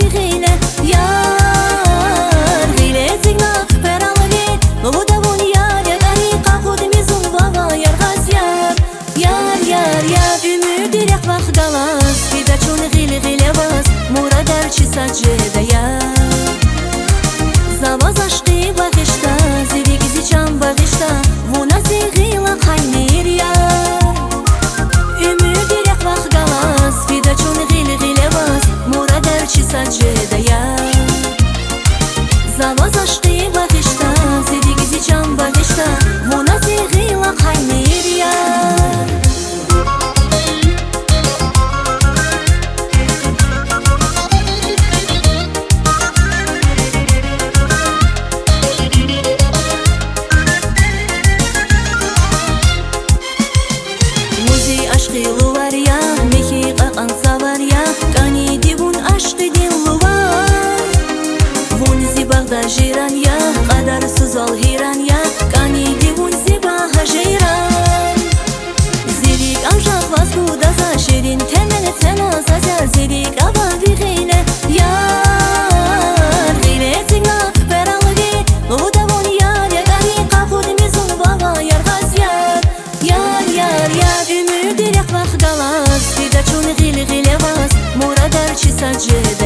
بغيله يار غيله زيناق برالبي لو دون يار يا غريقة خود ميزون بابا يار غازيار يار يار يار ümidi yak vakdalas Vida çun غيله غيله bas Muradar çi sajede yar Zavaz aşkı bakışta Ziri gizi can bakışta Vuna zihila kaynir yar Ümidi yak vakdalas Vida çun غيله غيله bas Muradar çi sajede yar Zavaz aşkı bakışta Ziri gizi can bakışta Vuna zihila kaynir yar Aşkı var ya, meki qaqqansa var ya Qani divun aşkı dillu var Vun zibaqda jiran ya, qadarsız al hiran ya Qani divun zibaha jiran Zirik amjaq vazgu daza Şirin temel tenaza ya Zirik aba viğine yar Gile zingaq beralgi Lo davon yar ya Qani qaqud mizun baba yar gaz yar Yar yar yar ümidi yak vakdalas Vida çun غيله غيله bas Muradar çi sajede